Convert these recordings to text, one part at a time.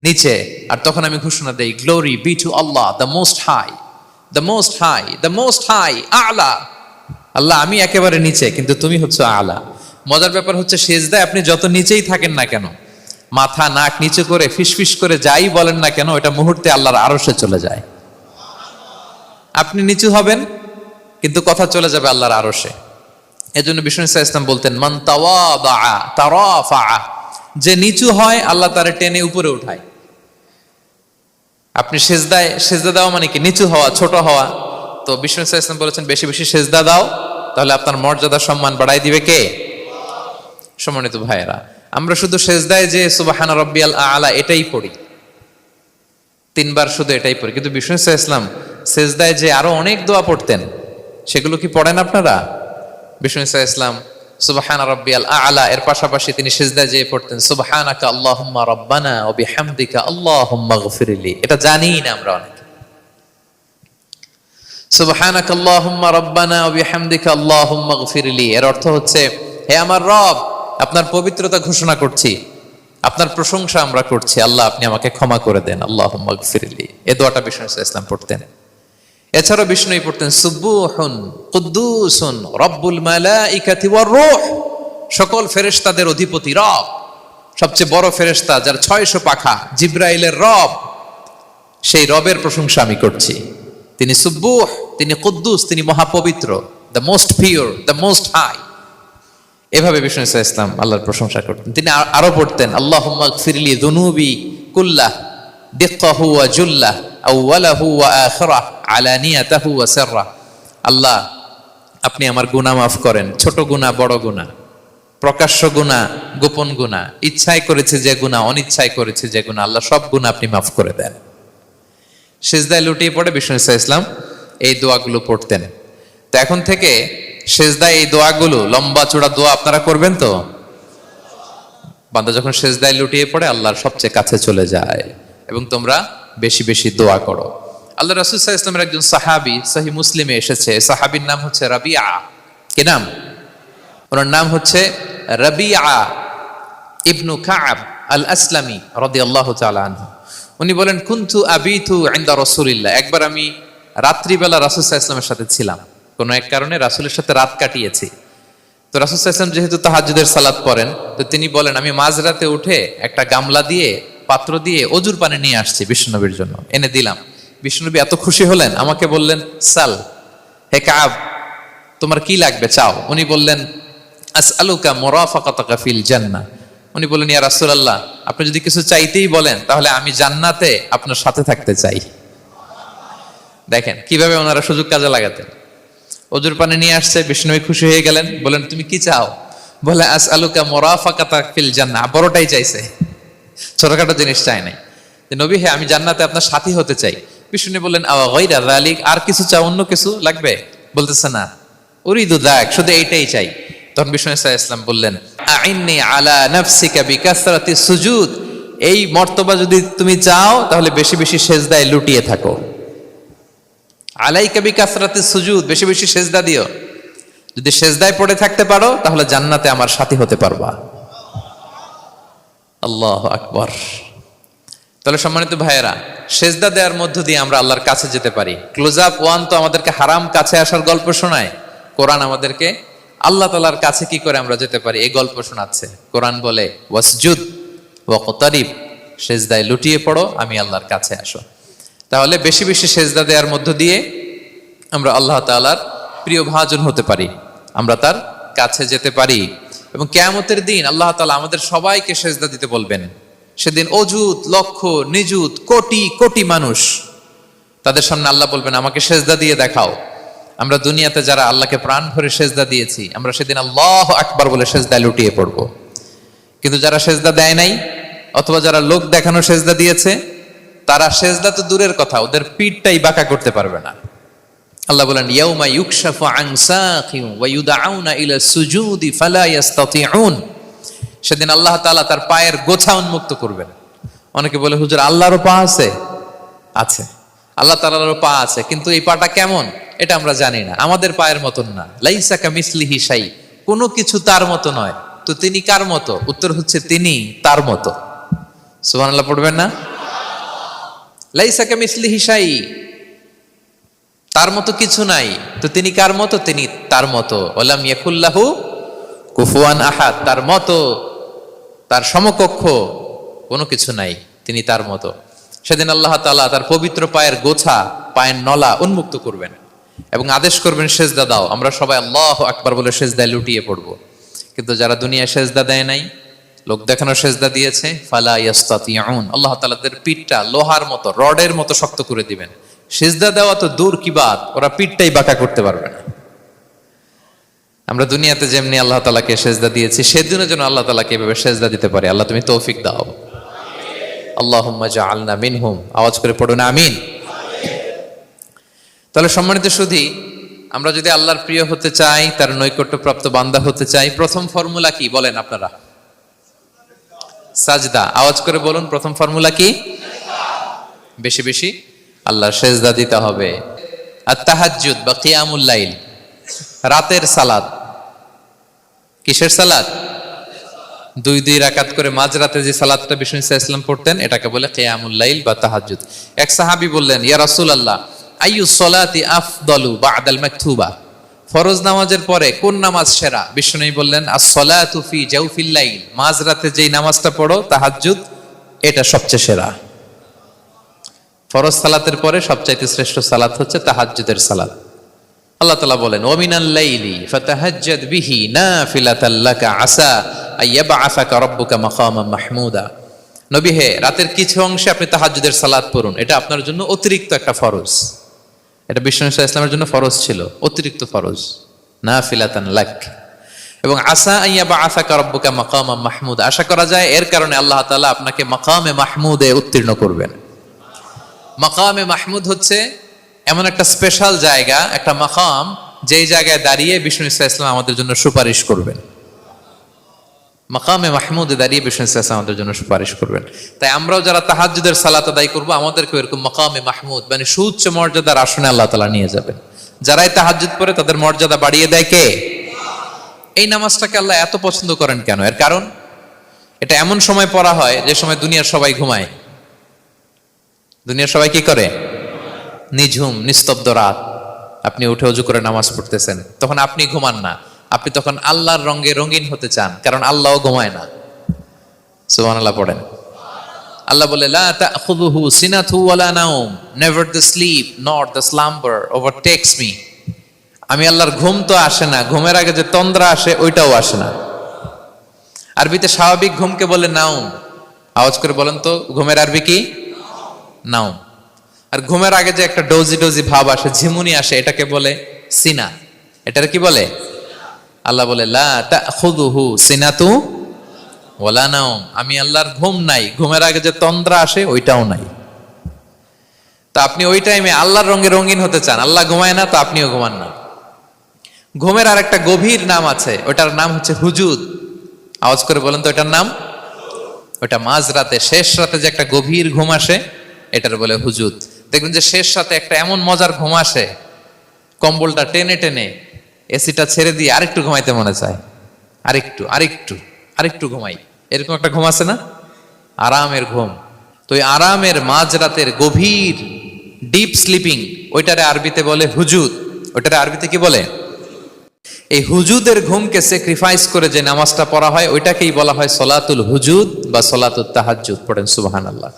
নিচে। আর তখন আমি ঘোষণা দেই, glory be to Allah the most high, the most high, the most high, আলা। আল্লাহ আমি একেবারে নিচে, কিন্তু তুমি হচ্ছে আলা। মজার ব্যাপার হচ্ছে সেজদায় আপনি যত নিচেই থাকেন না কেন, মাথা নাক নিচু করে ফিসফিস করে যাই বলেন না কেন, এটা মুহূর্তে আল্লাহর আরশে চলে যায়। আপনি নিচু হবেন কিন্তু কথা চলে যাবে আল্লাহর আরশে। এজন্য বিষ্ণু ইসলাম বলতেন, মান তাওয়াদা তারাফা, যে নিচু হয় আল্লাহ তারে টেনে উপরে উঠায়। আপনি সেজদা দেওয়া মানে কি? নিচু হওয়া, ছোট হওয়া। তো বিষ্ণু ইসলাম বলেছেন, বেশি বেশি সেজদা দাও, তাহলে আপনার মর্যাদা সম্মান বাড়াই দিবে কে? সম্মানিত ভাইয়েরা, আমরা শুধু সেজদায় যে সুবহান রাব্বিয়াল আলা এটাই পড়ি, 3 বার শুধু এটাই পড়ি, কিন্তু বিষ্ণু ইসলাম সেজদায় যে আরো অনেক দোয়া পড়তেন, সেগুলো কি পড়েন আপনারা? বিষ্ণু ইসলাম সুবহান রাব্বিয়াল আলা এর পাশাপাশি তিনি সিজদায় যেয়ে পড়তেন সুবহানাকা আল্লাহুম্মা রাব্বানা ওয়া বিহামদিকা আল্লাহুম্মা গফিরলি। এটা জানি না আমরা অনেকে। সুবহানাকা আল্লাহুম্মা রাব্বানা ওয়া বিহামদিকা আল্লাহুম্মা গফিরলি এর অর্থ হচ্ছে, হে আমার রব, আপনার পবিত্রতা ঘোষণা করছি, আপনার প্রশংসা আমরা করছি, আল্লাহ আপনি আমাকে ক্ষমা করে দেন, আল্লাহুম্মা গফিরলি। এই দোয়াটা বিষ্ণু ইসলাম পড়তেন। এছাড়াও বিষ্ণুই পড়তেন সুবহুন কুদ্দুসুন রব্বুল মালাইকাতি ওয়ার রূহ, সকল ফেরেশতাদের অধিপতি রব, সবচেয়ে বড় ফেরেশতা যার 600 পাখা, জিবরাইলের রব, সেই রবের প্রশংসা আমি করছি। তিনি সুবহুহ, তিনি কুদ্দুস, তিনি মহাপবিত্র, the most pure, the most high. এভাবে বিষ্ণু ইসলাম আল্লাহর প্রশংসা করতেন। তিনি আরো পড়তেন আল্লাহুম্মা গফিরলি যুনুবি কুল্লাহ দিক্কাহু ওয়া জুল্লাহ আউওয়ালাহু ওয়া আখিরাহ আলানিয়াতাহু ওয়া সিররাহ। আল্লাহ আপনি আমার গুনাহ মাফ করেন, ছোট গুনাহ, বড় গুনাহ, প্রকাশ্য গুনাহ, গোপন গুনাহ, ইচ্ছায় করেছে যে গুনাহ, অনিচ্ছায় করেছে যে গুনাহ, আল্লাহ সব গুনাহ আপনি মাফ করে দেন। সিজদায় লুটিয়ে পড়ে বিষ্ণু ইসলাম এই দোয়াগুলো পড়তেন। তো এখন থেকে সেজদায় এই দোয়াগুলো, লম্বা চূড়া দোয়া আপনারা করবেন তো? বান্দা যখন সেজদায় লুটিয়ে পড়ে আল্লাহর সবচেয়ে কাছে চলে যায়। এবং তোমরা বেশি বেশি দোয়া করো। আল্লাহ রাসূল সাল্লাল্লাহু আলাইহি ওয়াসাল্লামের একজন সাহাবী, সহিহ মুসলিমে এসেছে, সাহাবীর নাম হচ্ছে রাবিআ। কি নাম? ওনার নাম হচ্ছে রাবিআ ইবনু কাব আল আসলামি রাদিয়াল্লাহু তাআলা আনহু। উনি বলেন, কুনতু আবিতু ইনদা রাসূলিল্লাহ, একবার আমি রাত্রিবেলা রাসূল সাল্লাল্লাহু আলাইহি ওয়াসাল্লামের সাথে ছিলাম, কোনো এক কারণে রাসূলের সাথে রাত কাটিয়েছি। তো রাসূল সাল্লাল্লাহু আলাইহি ওয়াসাল্লাম যেহেতু তাহাজ্জুদের সালাত পড়েন, তো তিনি বলেন, আমি মাঝরাতে উঠে একটা গামলা দিয়ে, পাত্র দিয়ে অজুর পানি নিয়ে আসছি বিষ্ণুনবীর জন্য, এনে দিলাম। বিষ্ণুনবী এত খুশি হলেন, আমাকে বললেন, সাল, হে কাব, তোমার কি লাগবে চাও। উনি বললেন, আসআলুকা মুরাফাকাতাকা ফিল জান্নাহ। উনি বললেন, ইয়া রাসূলুল্লাহ, আপনি যদি কিছু চাইতেই বলেন, তাহলে আমি জান্নাতে আপনার সাথে থাকতে চাই। দেখেন কিভাবে ওনারা সুযোগ কাজে লাগাতেন। অজুর পানি নিয়ে আসছে, বিষ্ণুনবী খুশি হয়ে গেলেন, বলেন, তুমি কি চাও? বলে, আসআলুকা মুরাফাকাতাকা ফিল জান্নাহ। বড়টাই চাইছে, ছোটখাটো জিনিস চাই নাই। যে নবী, হে আমি জান্নাতে আপনার সাথী হতে চাই। বিষ্ণু বললেন, আওয়া গায়রা যালিক, আর কিছু চাও, অন্য কিছু লাগবে? বলতেছে, না, উরিদু যাক, শুধু এইটাই চাই। তখন বিষ্ণু সাল্লাল্লাহু আলাইহি ওয়াসাল্লাম বললেন, আইন্নি আলা নাফসিকা বিকাসরাতি সুজুদ, এই মর্তবা যদি তুমি চাও তাহলে বেশি বেশি সেজদায় লুটিয়ে থাকো। আলাইকা বিকাসরাতি সুজুদ, বেশি বেশি সেজদা দিও। যদি সেজদায় পড়ে থাকতে পারো তাহলে জান্নাতে আমার সাথী হতে পারবা। আল্লাহু আকবার। তাহলে সম্মানিত ভাইয়েরা, সেজদা দেওয়ার মধ্য দিয়ে আমরা আল্লাহর কাছে যেতে পারি। ক্লোজ আপ ওয়ান তো আমাদেরকে হারাম কাছে আসার গল্প শোনায়, কোরআন আমাদেরকে আল্লাহ তাআলার কাছে কি করে আমরা যেতে পারি এই গল্প শোনাচ্ছে। কোরআন বলে, ওয়াসজুদ ওয়াকতারিব, সেজদায় লুটিয়ে পড়ো, আমি আল্লাহর কাছে আসো। তাহলে বেশি বেশি সেজদা দেওয়ার মধ্য দিয়ে আমরা আল্লাহ তাআলার প্রিয় ভাজন হতে পারি, আমরা তার কাছে যেতে পারি। এবং কিয়ামতের দিন আল্লাহ তাআলা আমাদের সবাইকে সেজদা দিতে বলবেন। সেদিন অযুত লক্ষ নিযুত কোটি কোটি মানুষ, তাদের সামনে আল্লাহ বলবেন, আমাকে সেজদা দিয়ে দেখাও। আমরা দুনিয়াতে যারা আল্লাহকে প্রাণ ভরে সেজদা দিয়েছি, আমরা সেদিন আল্লাহু আকবার বলে সেজদায় লুটিয়ে পড়বো। কিন্তু যারা সেজদা দেয় নাই, অথবা যারা লোক দেখানো সেজদা দিয়েছে, তারা সেজদা তো দূরের কথা, ওদের পিঠটাই বাঁকা করতে পারবে না। আল্লাহ বলেন, ইয়াউমা ইউকশাফু আন সাকিন ওয়া ইউদআউনা ইলা সুজুদি ফালা ইস্তাতিউন, সেদিন আল্লাহ তাআলা তার পায়ের গোছা উন্মুক্ত করবেন। অনেকে বলে, হুজুর আল্লাহরও পা আছে? আছে, আল্লাহ তাআলারও পা আছে, কিন্তু এই পাটা কেমন এটা আমরা জানি না, আমাদের পায়ের মতন না। লাইসা কামিসলিহি শাই, কোনো কিছু তার মতো নয়। তো তিনি কার মতো? উত্তর হচ্ছে, তিনি তার মতো। সুবহানাল্লাহ পড়বেন না? লাইসা কামিসলিহি শাই, তার মতো কিছু নাই। তো তিনি কার মতো? তিনি তার মতো। ওয়ালাম ইয়াকুল্লাহু কুফুয়ান আহাদ, তার মতো, তার সমকক্ষ কোনো কিছু নাই, তিনি তার মতো। সেদিন আল্লাহ তাআলা তার পবিত্র পায়ের গোছা, পায়ের নলা উন্মুক্ত করবেন এবং আদেশ করবেন সেজদা দাও। আমরা সবাই আল্লাহু আকবার বলে সেজদায় লুটিয়ে পড়ব। কিন্তু যারা দুনিয়ায় সেজদা দেয় নাই, লোক দেখানো সেজদা দিয়েছে, ফালা ইয়াস্তাতিউন, আল্লাহ তাআলা তাদের পিঠটা লোহার মতো, রডের মতো শক্ত করে দিবেন। সেজদা দেওয়া তো দূর কি বাত, ওরা পিঠটাই বাঁকা করতে পারবে না। আমরা দুনিয়াতে যেমনি আল্লাহ তাআলাকে সেজদা দিয়েছি, সেদিনও যেন আল্লাহ তাআলাকে এভাবে সেজদা দিতে পারে। আল্লাহ তুমি তৌফিক দাও। আল্লাহুম্মা জাআলনা মিনহুম, আওয়াজ করে পড়ুন আমিন। তাহলে সম্মানিত সুধী, আমরা যদি আল্লাহর প্রিয় হতে চাই, তার নৈকট্যপ্রাপ্ত বান্দা হতে চাই, প্রথম ফর্মুলা কি বলেন আপনারা? সাজদা। আওয়াজ করে বলুন, প্রথম ফর্মুলা কি? বেশি বেশি আল্লাহর সেজদা দিতে হবে। আর তাহাজ্জুদ বা কিয়ামুল লাইল, রাতের সালাত। কিসের সালাত? 2 রাকাত করে মাঝরাতে যে সালাতটা বিষ্ণু ইসলাম পড়তেন, এটাকে বলে কিয়ামুল লাইল বা তাহাজ্জুদ। এক সাহাবী বললেন, ইয়া রাসূলুল্লাহ, আইয়ু সলাতি আফদালু বা'দাল মাকতুবা, ফরজ নামাজের পরে কোন নামাজ সেরা? বিষ্ণু বললেন, আস-সালাতু ফি জাওফিল লাইল, মাঝরাতে যেই নামাজটা পড়ো তাহাজ্জুদ, এটা সবচেয়ে সেরা। ফরজ সালাতের পরে সবচাইতে শ্রেষ্ঠ সালাত হচ্ছে তাহাজ্জুদের সালাত। আল্লাহ তাআলা বলেন, ওয়া মিনাল লাইলি ফাতাহাজ্জাদ বিহি নাফিলাতাল লাকা আসা আইয়াবআসাকা রাব্বুকা মাকামান মাহমুদা। নবী হে, রাতের কিছু অংশে আপনি তাহাজ্জুদের সালাত পড়ুন, এটা আপনার জন্য অতিরিক্ত একটা ফরজ। এটা বিষ্ণু ইসলামের জন্য ফরজ ছিল, অতিরিক্ত ফরজ, নাফিলাতান লাক। এবং আসা আইয়াবআসাকা রাব্বুকা মাকামান মাহমুদা, আশা করা যায় এর কারণে আল্লাহ তাআলা আপনাকে মাকামে মাহমুদে উত্তীর্ণ করবেন। মাকামে মাহমুদ হচ্ছে এমন একটা স্পেশাল জায়গা, একটা মাকাম, যেই জায়গায় দাঁড়িয়ে বিষ্ণু ইসলাম আমাদের জন্য সুপারিশ করবেন। মাকামে মাহমুদে দাঁড়িয়ে বিষ্ণু ইসলাম আমাদের জন্য সুপারিশ করবেন। তাই আমরাও যারা তাহাজ্জুদের সালাত আদায় করবো, আমাদেরকে এরকম মাকামে মাহমুদ মানে সুউচ্চ মর্যাদার আসনে আল্লাহ তাআলা নিয়ে যাবেন। যারাই তাহাজ্জুদ পড়ে তাদের মর্যাদা বাড়িয়ে দেয় কে? এই নামাজটাকে আল্লাহ এত পছন্দ করেন কেন? এর কারণ, এটা এমন সময় পড়া হয় যে সময় দুনিয়ার সবাই ঘুমায়। দুনিয়ার সবাই কি করে? নিঝুম নিস্তব্ধ রাত, আপনি উঠে ওযু করে নামাজ পড়তেছেন, তখন আপনি ঘুমান না, আপনি তখন আল্লাহর রঙে রঙিন হতে চান, কারণ আল্লাহও ঘুমায় না। সুবহানাল্লাহ পড়েন। আল্লাহ বলে, লা তাখুযুহু সিনাতু ওয়ালা নাওম, never the sleep not the slumber overtakes me. আমি আল্লাহর ঘুম তো আসে না, ঘুমের আগে যে তন্দ্রা আসে ওইটাও আসে না। আরবিতে স্বাভাবিক ঘুমকে বলে নাওম। আওয়াজ করে বলেন তো, ঘুমের আরবি কি? নাওম। আর ঘুমের আগে যে একটা ডোজি ডোজি ভাব আসে, ঝিমুনি আসে, এটাকে বলে সিনা। এটার কি বলে? আল্লাহ বলে, লা তাখুযুহু সিনাতু ওয়ালা নাওম, আমি আল্লাহর ঘুম নাই, ঘুমের আগে যে তন্দ্রা আসে ওইটাও নাই। তা আপনি ওই টাইমে আল্লাহর রঙে রঙিন হতে চান, আল্লাহ ঘুমায় না, তো আপনিও ঘুমান না। ঘুমের আর একটা গভীর নাম আছে, ওটার নাম হচ্ছে হুজুদ। আওয়াজ করে বলেন তো, এটার নাম? ওটা মাঝরাতে, শেষ রাতে যে একটা গভীর ঘুম আসে, এটার বলে হুজুদ। দেখবেন যে শেষ রাতে একটা এমন মজার ঘুম আসে, কম্বলটা টেনে টেনে এসিটা ছেড়ে দিয়ে আরেকটু ঘুমাইতে মনে চায়, আরেকটু আরেকটু আরেকটু ঘুমাই, এরকম একটা ঘুম আছে না? আরামের ঘুম। তো এই আরামের মাঝরাতের গভীর ডিপ স্লিপিং, ওইটারে আরবিতে বলে হুজুদ। ওইটারে আরবিতে কি বলে? এই হুজুদের ঘুমকে স্যাক্রিফাইস করে যে নামাজটা পড়া হয়, ওইটাকেই বলা হয় সলাতুল হুজুদ বা সলাতুত তাহাজ্জুদ। পড়েন সুবহানাল্লাহ।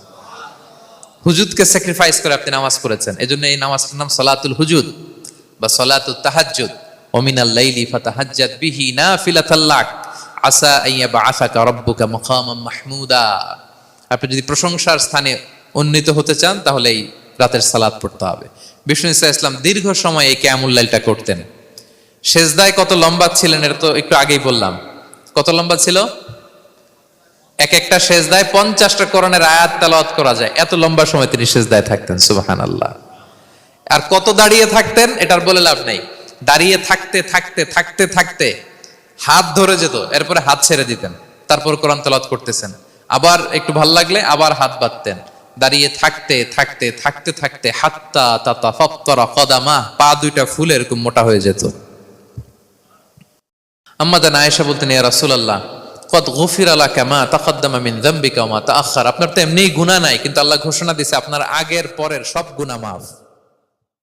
হুজুদকে স্যাক্রিফাইস করে আপনি নামাজ পড়েছেন, এজন্য এই নামাজটার নাম সলাতুল হুজুদ বা সলাতুত তাহাজ্জুদ। ওয়া মিনাল লাইলি ফাতাহাজ্জাদ বিহি নাফিলাতাল লাক আসা আইয়াবআসাকা রাব্বুকা মাকামান মাহমুদা। আপনি যদি প্রশংসার স্থানে উন্নীত হতে চান, তাহলে এই রাতের সালাত পড়তে হবে। বিষ্ণু ইসলাম দীর্ঘ সময় এই কিয়ামুল লাইলটা করতেন। সেজদায় কত লম্বা ছিলেন এটা তো একটু আগেই বললাম। কত লম্বা ছিল? এক একটা সেজদায় 50টা কোরআনের আয়াত তেলাওয়াত করা যায়, এত লম্বা সময় তিনি সেজদায় থাকতেন। সুবহানাল্লাহ। আর কত দাঁড়িয়ে থাকতেন এটার বলে লাভ নেই। দাঁড়িয়ে থাকতে থাকতে থাকতে থাকতে হাত ধরে যেত, এরপরে হাত ছেড়ে দিতেন, তারপর কোরআন তেলাওয়াত করতেছেন। আবার একটু ভাল লাগলে আবার হাত বাঁধতেন। দাঁড়িয়ে থাকতে থাকতে থাকতে থাকতে হাত্তা তাতাফাত্তারা কদামাহ, পা দুইটা ফুলে এরকম মোটা হয়ে যেত। আম্মা জান আয়েশা বলতেন, ইয়া রাসূলুল্লাহ, কদ গুফিরা লাকা মা তাকদ্দামা মিন যামবিকা ওয়া মা তাআখার। আপনার তো এমনিই গুনাহ নাই, কিন্তু আল্লাহ ঘোষণা দিয়েছে আপনার আগের পরের সব গুনাহ মাফ।